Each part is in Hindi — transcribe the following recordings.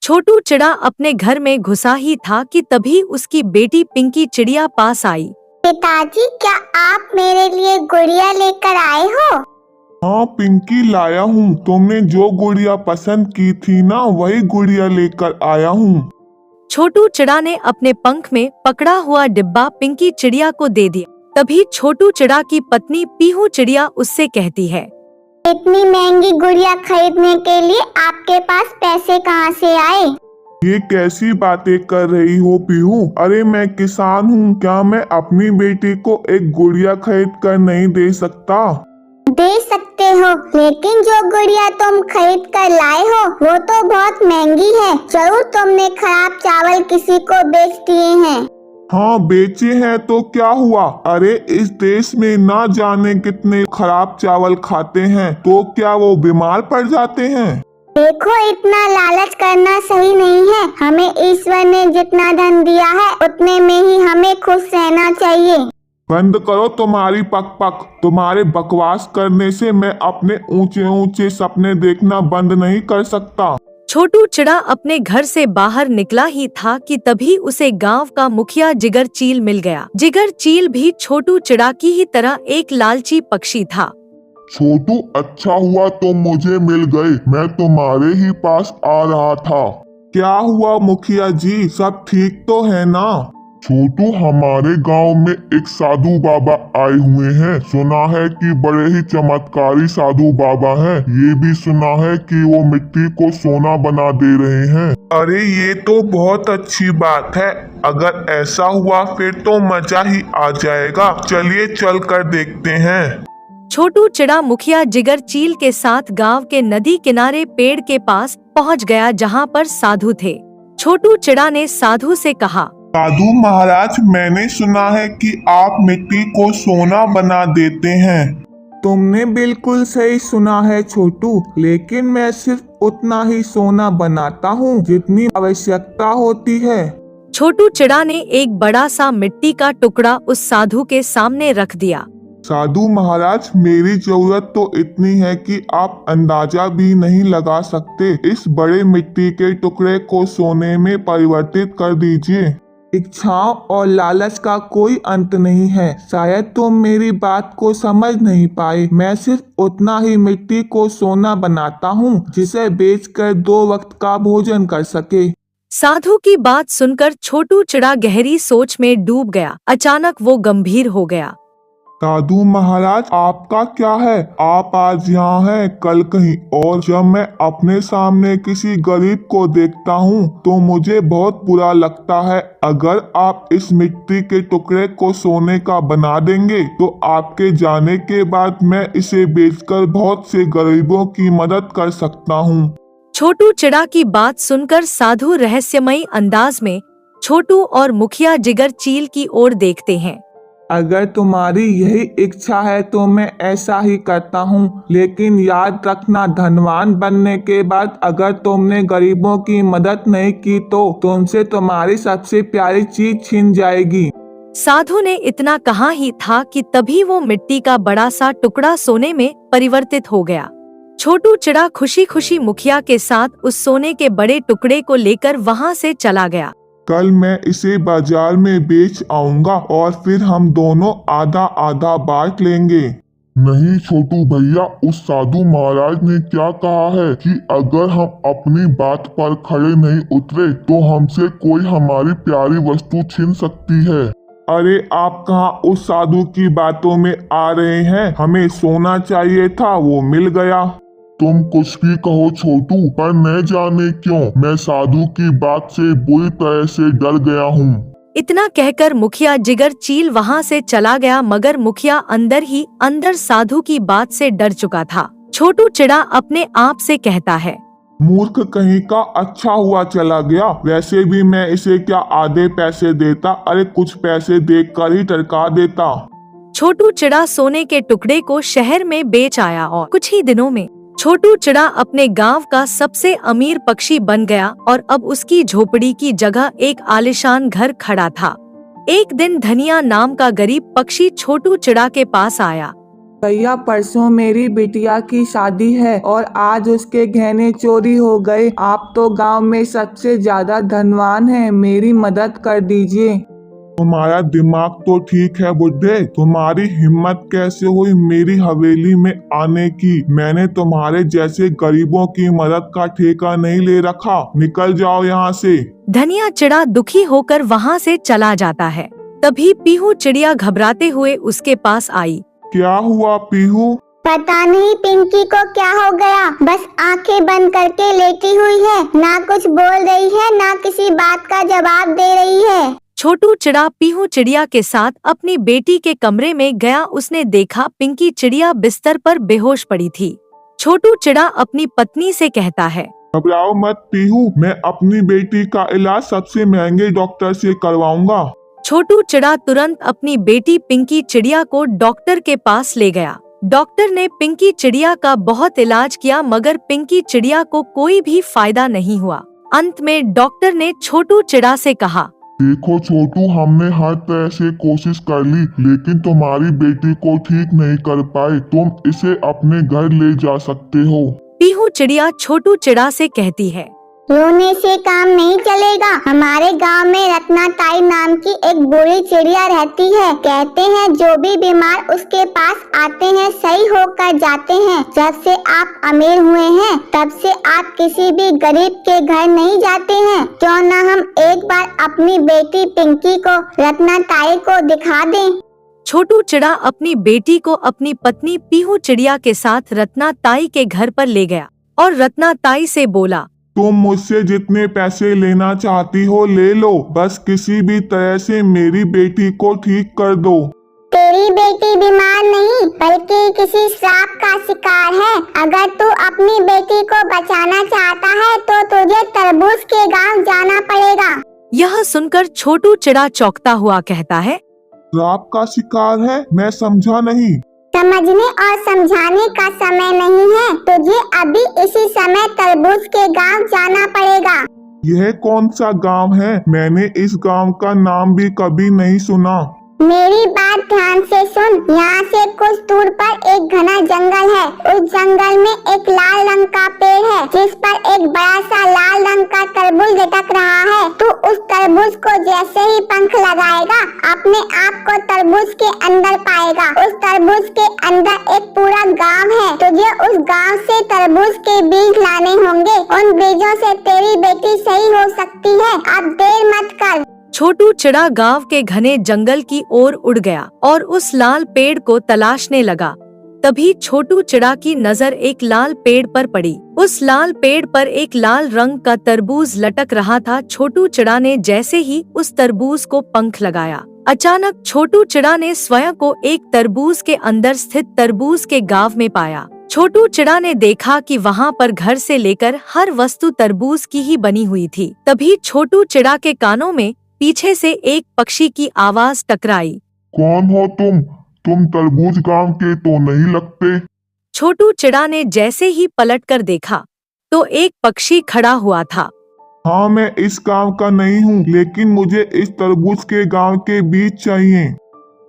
छोटू चिड़ा अपने घर में घुसा ही था कि तभी उसकी बेटी पिंकी चिड़िया पास आई। पिताजी, क्या आप मेरे लिए गुड़िया लेकर आए हो? हाँ पिंकी, लाया हूँ। तुमने जो गुड़िया पसंद की थी ना, वही गुड़िया लेकर आया हूँ। छोटू चिड़ा ने अपने पंख में पकड़ा हुआ डिब्बा पिंकी चिड़िया को दे दिया। तभी छोटू चिड़ा की पत्नी पीहू चिड़िया उससे कहती है, इतनी महंगी गुड़िया खरीदने के लिए आपके पास पैसे कहाँ से आए? ये कैसी बातें कर रही हो पीहू? अरे मैं किसान हूँ, क्या मैं अपनी बेटी को एक गुड़िया खरीद कर नहीं दे सकता? दे सकते हो, लेकिन जो गुड़िया तुम खरीद कर लाए हो वो तो बहुत महंगी है। जरूर तुमने खराब चावल किसी को बेच दिए हैं। हाँ बेचे हैं तो क्या हुआ? अरे इस देश में ना जाने कितने खराब चावल खाते हैं, तो क्या वो बीमार पड़ जाते हैं? देखो, इतना लालच करना सही नहीं है। हमें ईश्वर ने जितना धन दिया है उतने में ही हमें खुश रहना चाहिए। बंद करो तुम्हारी पक पक। तुम्हारे बकवास करने से मैं अपने ऊंचे ऊंचे सपने देखना बंद नहीं कर सकता। छोटू चिड़ा अपने घर से बाहर निकला ही था कि तभी उसे गांव का मुखिया जिगर चील मिल गया। जिगर चील भी छोटू चिड़ा की ही तरह एक लालची पक्षी था। छोटू, अच्छा हुआ तुम मुझे मिल गए। मैं तुम्हारे ही पास आ रहा था। क्या हुआ मुखिया जी, सब ठीक तो है ना? छोटू, हमारे गांव में एक साधु बाबा आए हुए हैं। सुना है कि बड़े ही चमत्कारी साधु बाबा हैं। ये भी सुना है कि वो मिट्टी को सोना बना दे रहे हैं। अरे ये तो बहुत अच्छी बात है। अगर ऐसा हुआ फिर तो मजा ही आ जाएगा। चलिए चल कर देखते हैं। छोटू चिड़ा मुखिया जिगर चील के साथ गांव के नदी किनारे पेड़ के पास पहुंच गया, जहां पर साधु थे। छोटू चिड़ा ने साधु से कहा, साधु महाराज, मैंने सुना है कि आप मिट्टी को सोना बना देते हैं। तुमने बिल्कुल सही सुना है छोटू, लेकिन मैं सिर्फ उतना ही सोना बनाता हूँ जितनी आवश्यकता होती है। छोटू चिड़ा ने एक बड़ा सा मिट्टी का टुकड़ा उस साधु के सामने रख दिया। साधु महाराज, मेरी जरूरत तो इतनी है कि आप अंदाजा भी नहीं लगा सकते। इस बड़े मिट्टी के टुकड़े को सोने में परिवर्तित कर दीजिए। इच्छाओं और लालच का कोई अंत नहीं है। शायद तुम मेरी बात को समझ नहीं पाए। मैं सिर्फ उतना ही मिट्टी को सोना बनाता हूँ जिसे बेचकर 2 वक्त का भोजन कर सके। साधु की बात सुनकर छोटू चिड़ा गहरी सोच में डूब गया। अचानक वो गंभीर हो गया। साधु महाराज, आपका क्या है? आप आज यहाँ हैं, कल कहीं और। जब मैं अपने सामने किसी गरीब को देखता हूँ तो मुझे बहुत बुरा लगता है। अगर आप इस मिट्टी के टुकड़े को सोने का बना देंगे तो आपके जाने के बाद मैं इसे बेचकर बहुत से गरीबों की मदद कर सकता हूँ। छोटू चिड़ा की बात सुनकर साधु रहस्यमयी अंदाज में छोटू और मुखिया जिगर चील की ओर देखते हैं। अगर तुम्हारी यही इच्छा है तो मैं ऐसा ही करता हूँ, लेकिन याद रखना, धनवान बनने के बाद अगर तुमने गरीबों की मदद नहीं की तो तुमसे तुम्हारी सबसे प्यारी चीज छीन जाएगी। साधु ने इतना कहा ही था कि तभी वो मिट्टी का बड़ा सा टुकड़ा सोने में परिवर्तित हो गया। छोटू चिड़ा खुशी खुशी मुखिया के साथ उस सोने के बड़े टुकड़े को लेकर वहाँ से चला गया। कल मैं इसे बाजार में बेच आऊंगा और फिर हम दोनों आधा आधा बांट लेंगे। नहीं छोटू भैया, उस साधु महाराज ने क्या कहा है कि अगर हम अपनी बात पर खड़े नहीं उतरे तो हमसे कोई हमारी प्यारी वस्तु छीन सकती है। अरे आप कहाँ उस साधु की बातों में आ रहे हैं? हमें सोना चाहिए था, वो मिल गया। तुम कुछ भी कहो छोटू, पर न जाने क्यों मैं साधु की बात से बुरी तरह से डर गया हूँ। इतना कहकर मुखिया जिगर चील वहाँ से चला गया, मगर मुखिया अंदर ही अंदर साधु की बात से डर चुका था। छोटू चिड़ा अपने आप से कहता है, मूर्ख कहीं का, अच्छा हुआ चला गया। वैसे भी मैं इसे क्या आधे पैसे देता, अरे कुछ पैसे देकर ही टरका देता। छोटू चिड़ा सोने के टुकड़े को शहर में बेच आया और कुछ ही दिनों में छोटू चिड़ा अपने गांव का सबसे अमीर पक्षी बन गया और अब उसकी झोपड़ी की जगह एक आलीशान घर खड़ा था। एक दिन धनिया नाम का गरीब पक्षी छोटू चिड़ा के पास आया। भैया परसों मेरी बिटिया की शादी है और आज उसके गहने चोरी हो गए। आप तो गांव में सबसे ज्यादा धनवान हैं, मेरी मदद कर दीजिए। तुम्हारा दिमाग तो ठीक है बुड्ढे, तुम्हारी हिम्मत कैसे हुई मेरी हवेली में आने की? मैंने तुम्हारे जैसे गरीबों की मदद का ठेका नहीं ले रखा, निकल जाओ यहाँ से। धनिया चिड़ा दुखी होकर वहाँ से चला जाता है। तभी पीहू चिड़िया घबराते हुए उसके पास आई। क्या हुआ पीहू? पता नहीं पिंकी को क्या हो गया, बस आंखें बंद करके लेटी हुई है, ना कुछ बोल रही है ना किसी बात का जवाब दे रही है। छोटू चिड़ा पीहू चिड़िया के साथ अपनी बेटी के कमरे में गया। उसने देखा पिंकी चिड़िया बिस्तर पर बेहोश पड़ी थी। छोटू चिड़ा अपनी पत्नी से कहता है, घबराओ मत पीहू, मैं अपनी बेटी का इलाज सबसे महंगे डॉक्टर से करवाऊंगा। छोटू चिड़ा तुरंत अपनी बेटी पिंकी चिड़िया को डॉक्टर के पास ले गया। डॉक्टर ने पिंकी चिड़िया का बहुत इलाज किया मगर पिंकी चिड़िया को कोई भी फायदा नहीं हुआ। अंत में डॉक्टर ने छोटू चिड़ा से कहा, देखो छोटू, हमने हर तरह से कोशिश कर ली लेकिन तुम्हारी बेटी को ठीक नहीं कर पाए। तुम इसे अपने घर ले जा सकते हो। पीहू चिड़िया छोटू चिड़ा से कहती है, रोने से काम नहीं चलेगा। हमारे गांव में रत्ना ताई नाम की एक बूढ़ी चिड़िया रहती है। कहते हैं जो भी बीमार उसके पास आते हैं सही होकर जाते हैं। जब से आप अमीर हुए हैं तब से आप किसी भी गरीब के घर नहीं जाते हैं। क्यों न हम एक बार अपनी बेटी पिंकी को रत्ना ताई को दिखा दें। छोटू चिड़ा अपनी बेटी को अपनी पत्नी पीहू चिड़िया के साथ रत्ना ताई के घर पर ले गया और रत्ना ताई से बोला, तुम मुझसे जितने पैसे लेना चाहती हो ले लो, बस किसी भी तरह से मेरी बेटी को ठीक कर दो। तेरी बेटी बीमार नहीं बल्कि किसी श्राप का शिकार है। अगर तू अपनी बेटी को बचाना चाहता है तो तुझे तरबूज के गांव जाना पड़ेगा। यह सुनकर छोटू चिड़ा चौंकता हुआ कहता है, श्राप का शिकार है? मैं समझा नहीं। समझने और समझाने का समय नहीं है, तुझे अभी इसी समय तरबूज के गांव जाना पड़ेगा। यह कौन सा गांव है? मैंने इस गांव का नाम भी कभी नहीं सुना। मेरी बात ध्यान से सुन। यहाँ से कुछ दूर पर एक घना जंगल है। उस जंगल में एक लाल रंग का पेड़ है जिस पर एक बड़ा सा लाल रंग का तरबूज लटक रहा है। तू उस तरबूज को जैसे ही पंख लगाएगा अपने आप को तरबूज के अंदर पाएगा। उस तरबूज के अंदर एक पूरा गांव है। तुझे उस गांव से तरबूज के बीज लाने होंगे। उन बीजों से तेरी बेटी सही हो सकती है। अब देर मत कर। छोटू चिड़ा गांव के घने जंगल की ओर उड़ गया और उस लाल पेड़ को तलाशने लगा। तभी छोटू चिड़ा की नजर एक लाल पेड़ पर पड़ी। उस लाल पेड़ पर एक लाल रंग का तरबूज लटक रहा था। छोटू चिड़ा ने जैसे ही उस तरबूज को पंख लगाया, अचानक छोटू चिड़ा ने स्वयं को एक तरबूज के अंदर स्थित तरबूज के गांव में पाया। छोटू चिड़ा ने देखा कि वहाँ पर घर से लेकर हर वस्तु तरबूज की ही बनी हुई थी। तभी छोटू चिड़ा के कानों में पीछे से एक पक्षी की आवाज टकराई। कौन हो तुम तरबूज गांव के तो नहीं लगते। छोटू चिड़ा ने जैसे ही पलटकर देखा तो एक पक्षी खड़ा हुआ था। हाँ, मैं इस गांव का नहीं हूँ लेकिन मुझे इस तरबूज के गांव के बीज चाहिए।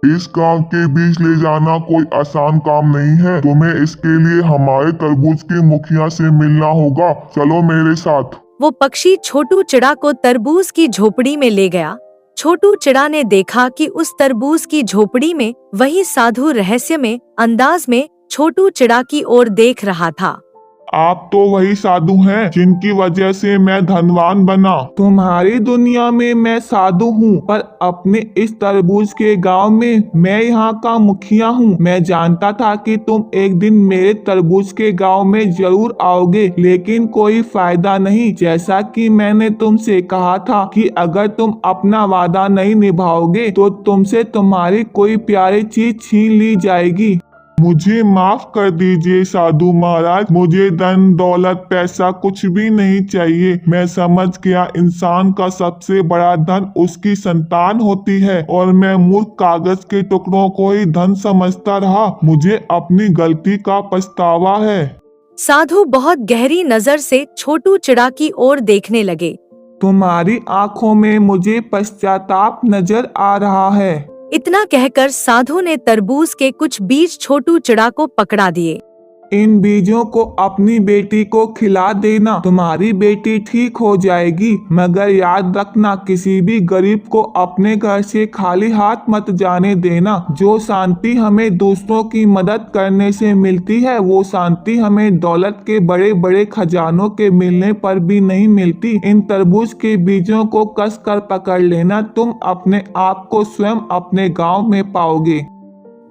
इस गांव के बीज ले जाना कोई आसान काम नहीं है। तुम्हें इसके लिए हमारे तरबूज के मुखिया से मिलना होगा। चलो मेरे साथ। वो पक्षी छोटू चिड़ा को तरबूज की झोपड़ी में ले गया। छोटू चिड़ा ने देखा कि उस तरबूज की झोपड़ी में वही साधु रहस्यमय अंदाज में छोटू चिड़ा की ओर देख रहा था। आप तो वही साधु हैं जिनकी वजह से मैं धनवान बना। तुम्हारी दुनिया में मैं साधु हूँ पर अपने इस तरबूज के गांव में मैं यहाँ का मुखिया हूँ। मैं जानता था कि तुम एक दिन मेरे तरबूज के गांव में जरूर आओगे लेकिन कोई फायदा नहीं। जैसा कि मैंने तुमसे कहा था कि अगर तुम अपना वादा नहीं निभाओगे तो तुमसे तुम्हारी कोई प्यारी चीज छीन ली जाएगी। मुझे माफ कर दीजिए साधु महाराज, मुझे धन दौलत पैसा कुछ भी नहीं चाहिए। मैं समझ गया इंसान का सबसे बड़ा धन उसकी संतान होती है और मैं मूर्ख कागज के टुकड़ों को ही धन समझता रहा। मुझे अपनी गलती का पछतावा है। साधु बहुत गहरी नजर से छोटू चिड़ा की ओर देखने लगे। तुम्हारी आंखों में मुझे पश्चाताप नजर आ रहा है। इतना कहकर साधु ने तरबूज के कुछ बीज छोटू चिड़ा को पकड़ा दिए। इन बीजों को अपनी बेटी को खिला देना, तुम्हारी बेटी ठीक हो जाएगी। मगर याद रखना, किसी भी गरीब को अपने घर से खाली हाथ मत जाने देना। जो शांति हमें दूसरों की मदद करने से मिलती है, वो शांति हमें दौलत के बड़े बड़े खजानों के मिलने पर भी नहीं मिलती। इन तरबूज के बीजों को कस कर पकड़ लेना, तुम अपने आप को स्वयं अपने गाँव में पाओगे।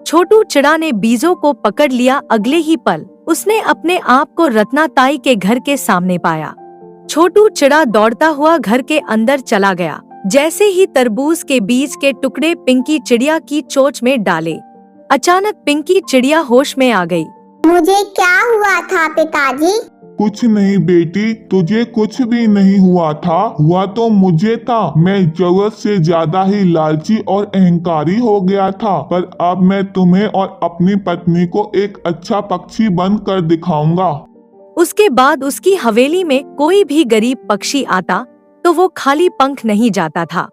छोटू चिड़ा ने बीजों को पकड़ लिया। अगले ही पल उसने अपने आप को रत्नाताई के घर के सामने पाया। छोटू चिड़ा दौड़ता हुआ घर के अंदर चला गया। जैसे ही तरबूज के बीज के टुकड़े पिंकी चिड़िया की चोंच में डाले, अचानक पिंकी चिड़िया होश में आ गई। मुझे क्या हुआ था पिताजी? कुछ नहीं बेटी, तुझे कुछ भी नहीं हुआ था। हुआ तो मुझे था। मैं जरूरत से ज्यादा ही लालची और अहंकारी हो गया था, पर अब मैं तुम्हें और अपनी पत्नी को एक अच्छा पक्षी बनकर दिखाऊंगा। उसके बाद उसकी हवेली में कोई भी गरीब पक्षी आता तो वो खाली पंख नहीं जाता था।